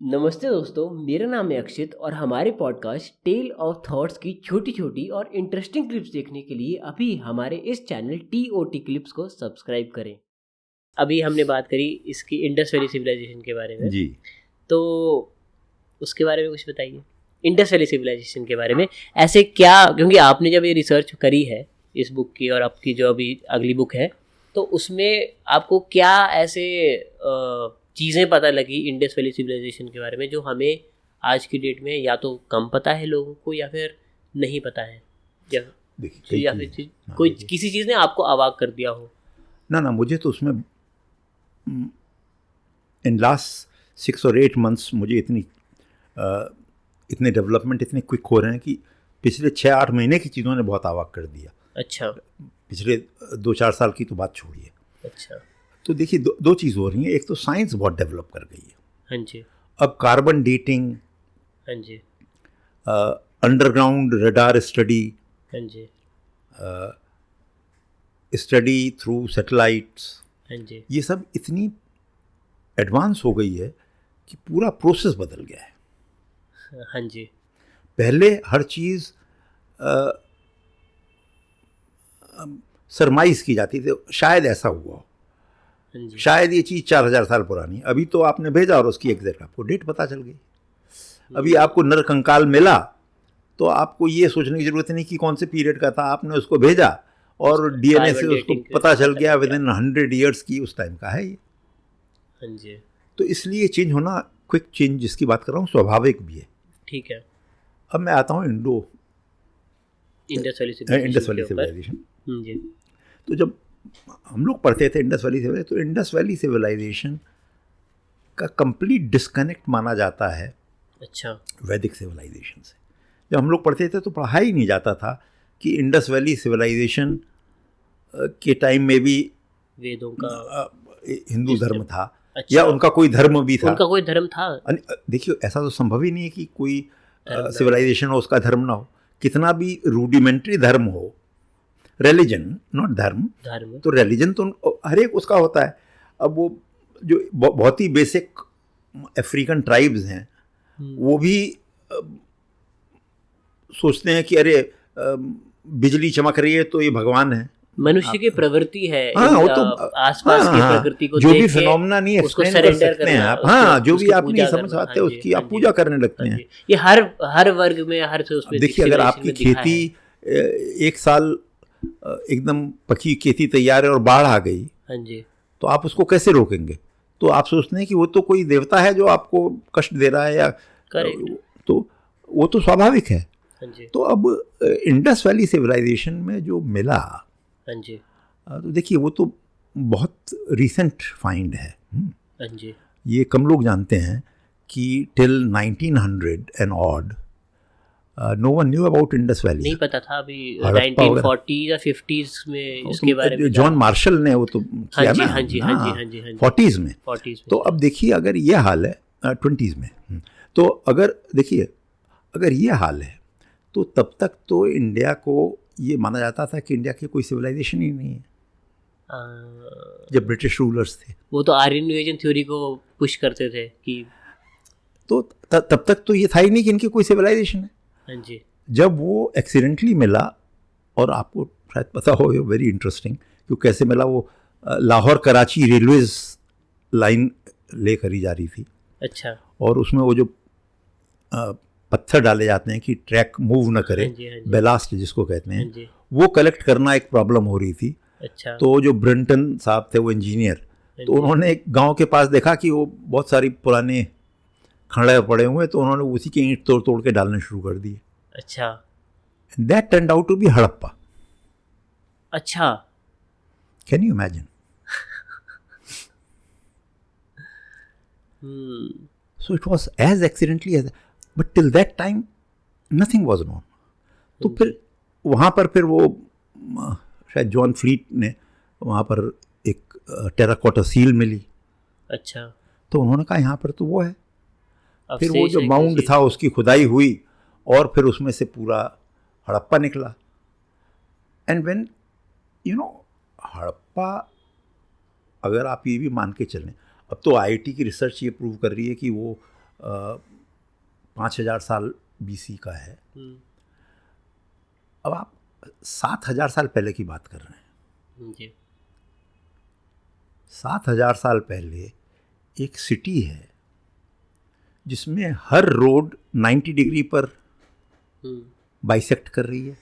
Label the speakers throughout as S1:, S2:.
S1: नमस्ते दोस्तों, मेरा नाम है अक्षित और हमारे पॉडकास्ट टेल ऑफ थॉट्स की छोटी छोटी और इंटरेस्टिंग क्लिप्स देखने के लिए अभी हमारे इस चैनल TOT क्लिप्स को सब्सक्राइब करें। अभी हमने बात करी इसकी इंडस वैली सिविलाइजेशन के बारे में
S2: जी।
S1: तो उसके बारे में कुछ बताइए। इंडस वैली सिविलाइजेशन के बारे में ऐसे क्या, क्योंकि आपने जब ये रिसर्च करी है इस बुक की और आपकी जो अभी अगली बुक है, तो उसमें आपको क्या ऐसे चीज़ें पता लगी इंडस वैली सिविलाइजेशन के बारे में जो हमें आज की डेट में या तो कम पता है लोगों को या फिर नहीं पता है, या फिर कोई किसी चीज़ ने आपको अवाक कर दिया हो?
S2: ना मुझे तो उसमें इन लास्ट 6 और 8 मंथ्स मुझे इतने डेवलपमेंट इतने क्विक हो रहे हैं कि पिछले 6-8 महीने की चीज़ों ने बहुत अवाक कर दिया।
S1: अच्छा।
S2: पिछले 2-4 साल की तो बात छोड़िए।
S1: अच्छा।
S2: तो देखिए दो चीज़ हो रही हैं। एक तो साइंस बहुत डेवलप कर गई है।
S1: हाँ जी।
S2: अब कार्बन डेटिंग,
S1: हाँ जी।
S2: अंडरग्राउंड रडार स्टडी,
S1: हाँ जी।
S2: स्टडी थ्रू सैटेलाइट्स,
S1: हाँ जी।
S2: ये सब इतनी एडवांस हो गई है कि पूरा प्रोसेस बदल गया है।
S1: हाँ जी।
S2: पहले हर चीज़ सरमाइज की जाती थी, शायद ऐसा हुआ हो, शायद ये चीज़ 4000 साल पुरानी। अभी तो आपने भेजा और उसकी एग्जैक्ट आपको डेट पता चल गई। अभी आपको नरकंकाल मिला तो आपको ये सोचने की जरूरत नहीं कि कौन से पीरियड का था, आपने उसको भेजा और DNA से उसको पता चल गया विद इन 100 ईयर्स की उस टाइम का है ये।
S1: हाँ जी।
S2: तो इसलिए चेंज होना, क्विक चेंज जिसकी बात कर रहा हूँ, स्वाभाविक भी है।
S1: ठीक है।
S2: अब मैं आता हूँ
S1: इंडस वैली
S2: सिविलाइजेशन। तो जब हम लोग पढ़ते थे इंडस वैली सिविलाइजेशन, तो इंडस वैली सिविलाइजेशन का कंप्लीट डिस्कनेक्ट माना जाता है
S1: अच्छा
S2: वैदिक सिविलाइजेशन से। जब हम लोग पढ़ते थे तो पढ़ा ही नहीं जाता था कि इंडस वैली सिविलाइजेशन के टाइम में भी
S1: वेदों का
S2: हिंदू धर्म था।
S1: अच्छा।
S2: या उनका कोई धर्म भी था।
S1: उनका कोई धर्म था?
S2: देखिए ऐसा तो संभव ही नहीं है कि कोई सिविलाइजेशन हो उसका धर्म ना हो। कितना भी रूडिमेंट्री धर्म हो, रिलीजन नॉट धर्म, तो रिलीजन तो हर एक उसका होता है। अब वो जो बहुत ही बेसिक अफ्रीकन ट्राइब्स हैं वो भी सोचते हैं कि अरे बिजली चमक रही है तो ये भगवान है।
S1: मनुष्य की प्रवृत्ति है।
S2: वो तो
S1: आसपास की प्रकृति को
S2: जो भी फिनोमेना नहीं एक्सप्लेन कर सकते हैं आप, जो भी आप नहीं समझ पाते उसकी आप पूजा करने लगते हैं।
S1: ये हर वर्ग में, हर उसमें
S2: देखिए अगर आपकी खेती एक साल एकदम पकी खेती तैयार है और बाढ़ आ गई,
S1: हाँ जी, तो
S2: आप उसको कैसे रोकेंगे? तो आप सोचते हैं कि वो तो कोई देवता है जो आपको कष्ट दे रहा है, या तो वो तो स्वाभाविक है। तो अब इंडस वैली सिविलाइजेशन में जो मिला,
S1: हाँ जी,
S2: तो देखिए वो तो बहुत रिसेंट फाइंड है।
S1: हाँ जी।
S2: ये कम लोग जानते हैं कि till 1900 and odd no one knew about Indus valley.
S1: नहीं पता था। अभी 1940 या 50s में इसके बारे में
S2: जॉन मार्शल ने वो तो किया ना।
S1: हाँ जी, हाँ जी, हाँ जी, हाँ जी,
S2: 40s में। तो अब देखिए अगर ये हाल है 20s में, तो अगर देखिए अगर ये हाल है तो तब तक तो इंडिया को ये माना जाता था कि इंडिया की कोई सिविलाइजेशन ही नहीं है। जब ब्रिटिश रूलर्स थे
S1: वो तो आर्यन इन्वेजन थ्योरी को पुश करते थे कि, तो
S2: तब तक तो ये था ही नहीं कि इनकी कोई सिविलाइजेशन है।
S1: हाँ जी।
S2: जब वो एक्सीडेंटली मिला, और आपको शायद पता हो, वेरी इंटरेस्टिंग, कि कैसे मिला, वो लाहौर कराची रेलवेज लाइन ले करी जा रही थी।
S1: अच्छा।
S2: और उसमें वो जो पत्थर डाले जाते हैं कि ट्रैक मूव न करे, बेलास्ट जिसको कहते हैं, वो कलेक्ट करना एक प्रॉब्लम हो रही थी।
S1: अच्छा।
S2: तो जो ब्रंटन साहब थे वो इंजीनियर, तो उन्होंने एक गांव के पास देखा कि वो बहुत सारी पुराने खंडर पड़े हुए, तो उन्होंने उसी के ईंट तोड़ तोड़ के डालने शुरू कर दिए।
S1: अच्छा।
S2: That turned out to be Harappa.
S1: अच्छा।
S2: Can you imagine? So it was as accidentally as, but till that time nothing was known. तो फिर वहाँ पर फिर वो शायद जॉन फ्लीट ने वहाँ पर एक टेराकोटा सील मिली।
S1: अच्छा।
S2: तो उन्होंने कहा यहाँ पर तो वो है। फिर वो जो माउंड था उसकी खुदाई हुई और फिर उसमें से पूरा हड़प्पा निकला। And when you know Harappa, अगर आप ये भी मान के चलें, अब तो IIT की रिसर्च ये प्रूव कर रही है कि वो 5,000 साल BC का है। अब आप 7,000 साल पहले की बात कर रहे हैं
S1: जी।
S2: 7,000 साल पहले एक सिटी है जिसमें हर रोड 90 डिग्री पर बाइसेक्ट कर रही है,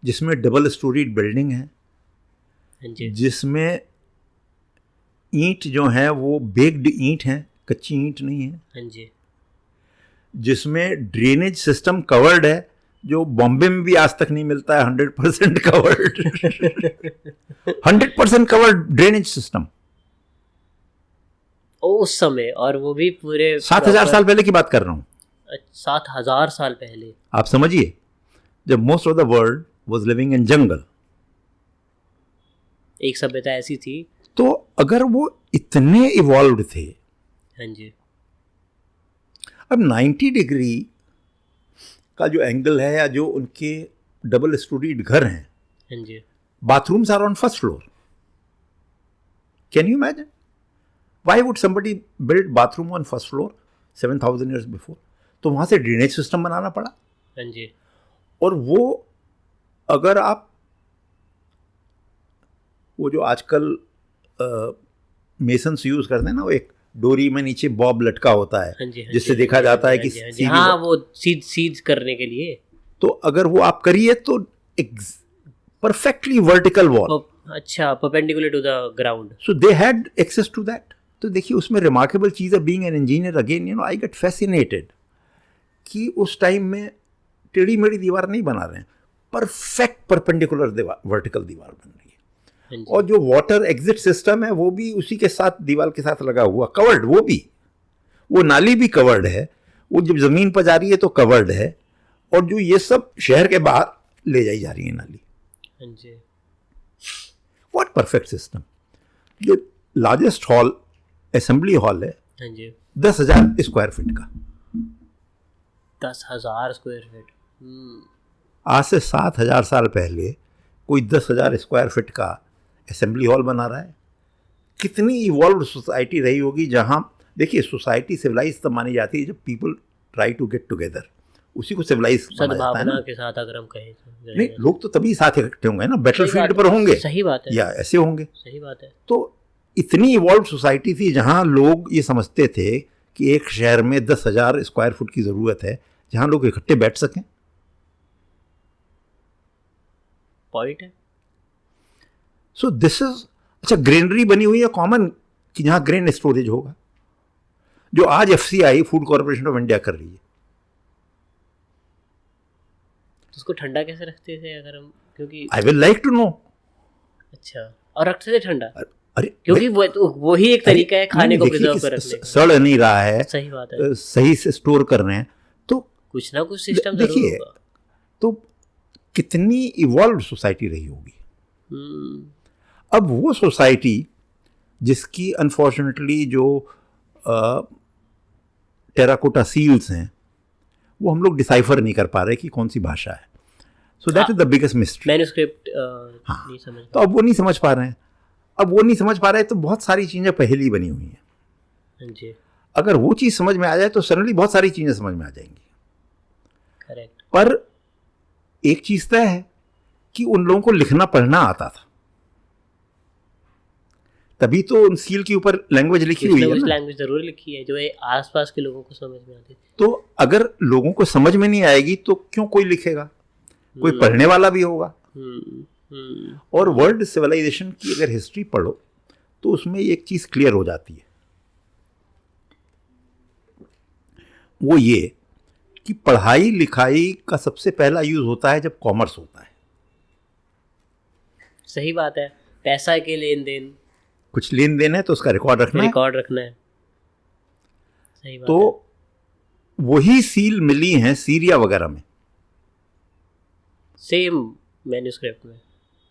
S2: जिसमें डबल स्टोरीड बिल्डिंग है, जिसमें ईंट जो है वो बेक्ड ईंट है, कच्ची ईंट नहीं है, जिसमें ड्रेनेज सिस्टम कवर्ड है जो बॉम्बे में भी आज तक नहीं मिलता है, 100% कवर्ड 100% कवर्ड ड्रेनेज सिस्टम
S1: उस समय, और वो भी पूरे
S2: 7,000 साल पहले की बात कर रहा हूँ।
S1: 7,000 साल पहले
S2: आप समझिए, जब most of the world was living in jungle,
S1: एक सभ्यता ऐसी थी।
S2: तो अगर वो इतने इवॉल्व्ड थे,
S1: हाँ जी,
S2: अब 90 डिग्री का जो एंगल है, या जो उनके डबल स्टोरीड घर हैं,
S1: हाँ जी,
S2: bathrooms are on first floor. Can you imagine? Why would somebody build bathroom on first floor 7,000 years before? तो वहाँ से ड्रेनेज सिस्टम बनाना पड़ा।
S1: हाँ जी।
S2: और वो अगर आप वो जो आजकल मेसन्स यूज करते हैं ना, वो एक डोरी में नीचे बॉब लटका होता है,
S1: हाँ जी, हाँ
S2: जिससे
S1: जी,
S2: देखा जाता है कि
S1: हाँ, वो सीध करने के लिए। तो
S2: अगर वो आप करिए तो परफेक्टली वर्टिकल वॉल,
S1: अच्छा, perpendicular to the ground,
S2: so they had access to that. तो देखिए उसमें रिमार्केबल चीज़ है, being an engineer again, you know, I get fascinated कि उस टाइम में टेढ़ी मेढ़ी दीवार नहीं बना रहे हैं, परफेक्ट परपेंडिकुलर दीवार, वर्टिकल दीवार बन रही है। और जो वाटर एग्जिट सिस्टम है वो भी उसी के साथ, दीवार के साथ लगा हुआ, कवर्ड, वो भी, वो नाली भी कवर्ड है, वो जब जमीन पर जा रही है तो कवर्ड है, और जो ये सब शहर के बाहर ले जाई जा रही है नाली। What perfect system. जो लार्जेस्ट हॉल असेंबली हॉल है 10,000 स्क्वायर फीट का,
S1: 10,000 स्क्वायर फीट।
S2: आज से 7,000 साल पहले कोई 10,000 स्क्वायर फीट का असेंबली हॉल बना रहा है। कितनी इवॉल्व सोसाइटी रही होगी, जहाँ देखिए सोसाइटी सिविलाइज तब मानी जाती है जब people try to get together, उसी को सिविलाइज माना जाता है ना।
S1: के साथ अगर हम कहें तो
S2: नहीं, लोग तो तभी साथ इकट्ठे होंगे ना, बैटलफील्ड पर होंगे,
S1: सही बात है,
S2: या ऐसे होंगे,
S1: सही बात है।
S2: तो इतनी इवॉल्व सोसाइटी थी जहाँ लोग ये समझते थे कि एक शहर में 10,000 स्क्वायर फुट की ज़रूरत है जहाँ लोग इकट्ठे बैठ सकें।
S1: पॉइंट है।
S2: सो दिस इज, अच्छा, ग्रेनरी बनी हुई है कॉमन कि जहाँ ग्रेन स्टोरेज होगा, जो आज FCI, food corporation of India, कर रही है।
S1: तो उसको ठंडा कैसे रखते थे अगर हम, क्योंकि
S2: I will like to know.
S1: अच्छा, और रखते थे ठंडा?
S2: अरे
S1: क्योंकि वो ही एक तरीका है खाने को प्रिजर्व कर रखने का।
S2: सड़ नहीं रहा है,
S1: सही बात है,
S2: सही से स्टोर कर रहे हैं, तो
S1: कुछ ना कुछ सिस्टम जरूर होगा।
S2: तो कितनी इवॉल्व सोसाइटी रही होगी। अब वो सोसाइटी जिसकी अनफॉर्चुनेटली जो टेराकोटा सील्स हैं वो हम लोग डिसाइफर नहीं कर पा रहे कि कौन सी भाषा है। So that is the biggest mystery.
S1: Manuscript नहीं समझ,
S2: तो अब वो नहीं समझ पा रहे हैं। अब वो नहीं समझ पा रहे तो बहुत सारी चीज़ें पहले बनी हुई हैं
S1: जी।
S2: अगर वो चीज़ समझ में आ जाए तो सडनली बहुत सारी चीज़ें समझ में आ जाएंगी।
S1: करेक्ट।
S2: पर एक चीज़ तय है कि उन लोगों को लिखना पढ़ना आता था, तभी तो उन सील के ऊपर लैंग्वेज लिखी हुई है ना।
S1: लैंग्वेज जरूर लिखी है जो आसपास के लोगों को समझ में आती है।
S2: तो अगर लोगों को समझ में नहीं आएगी तो क्यों कोई लिखेगा? कोई पढ़ने वाला भी होगा। और वर्ल्ड सिविलाइजेशन की अगर हिस्ट्री पढ़ो तो उसमें एक चीज क्लियर हो जाती है, वो ये कि पढ़ाई लिखाई का सबसे पहला यूज होता है जब कॉमर्स होता है।
S1: सही बात है, पैसा के लेन देन,
S2: कुछ लेन देन है तो उसका रिकॉर्ड रखना है।
S1: सही बात
S2: तो
S1: है।
S2: वही सील मिली हैं सीरिया वगैरह में,
S1: सेम मैन्युस्क्रिप्ट में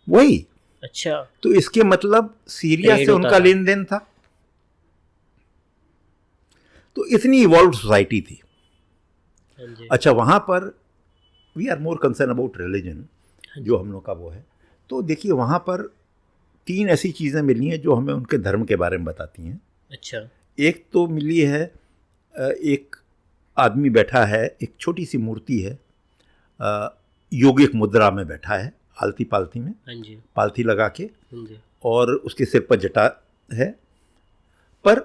S2: वही।
S1: अच्छा,
S2: तो इसके मतलब सीरिया से उनका लेन देन था। तो इतनी इवॉल्व सोसाइटी थी। अच्छा, वहां पर we are more concern about religion, जो हम लोग का वो है। तो देखिए वहां पर 3 ऐसी चीज़ें मिली हैं जो हमें उनके धर्म के बारे में बताती हैं।
S1: अच्छा।
S2: एक तो मिली है एक आदमी बैठा है, एक छोटी सी मूर्ति है, योगिक मुद्रा में बैठा है, आलती पालती में,
S1: हाँ जी,
S2: पालथी लगा के,
S1: हाँ जी,
S2: और उसके सिर पर जटा है, पर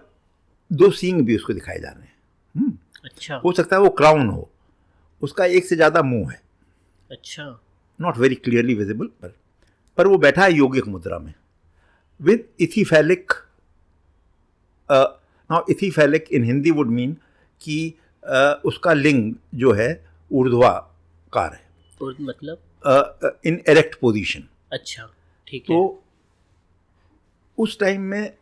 S2: 2 सींग भी उसको दिखाए जा रहे हैं।
S1: अच्छा,
S2: हो सकता है वो क्राउन हो, उसका एक से ज़्यादा मुंह है,
S1: अच्छा,
S2: नॉट वेरी क्लियरली विजिबल, पर वो बैठा है योगिक मुद्रा में with ithyphallic. Now ithyphallic in Hindi would mean कि उसका लिंग जो है ऊर्ध्वाकार है,
S1: और मतलब
S2: इन एरेक्ट पोजीशन।
S1: अच्छा, ठीक है।
S2: तो उस टाइम में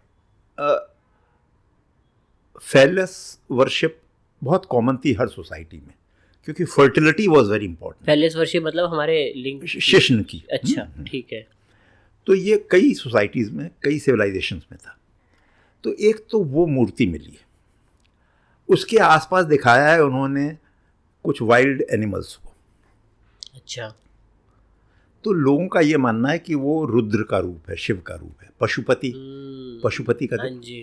S2: फेलस वर्शिप बहुत कॉमन थी हर सोसाइटी में, क्योंकि fertility was very important.
S1: Phallus worship मतलब हमारे लिंग,
S2: शिश्न की।
S1: अच्छा, ठीक है।
S2: तो ये कई सोसाइटीज़ में, कई सिविलाइजेशंस में था। तो एक तो वो मूर्ति मिली है, उसके आसपास दिखाया है उन्होंने कुछ वाइल्ड एनिमल्स को।
S1: अच्छा,
S2: तो लोगों का ये मानना है कि वो रुद्र का रूप है, शिव का रूप है, पशुपति, पशुपति का
S1: हाँ जी,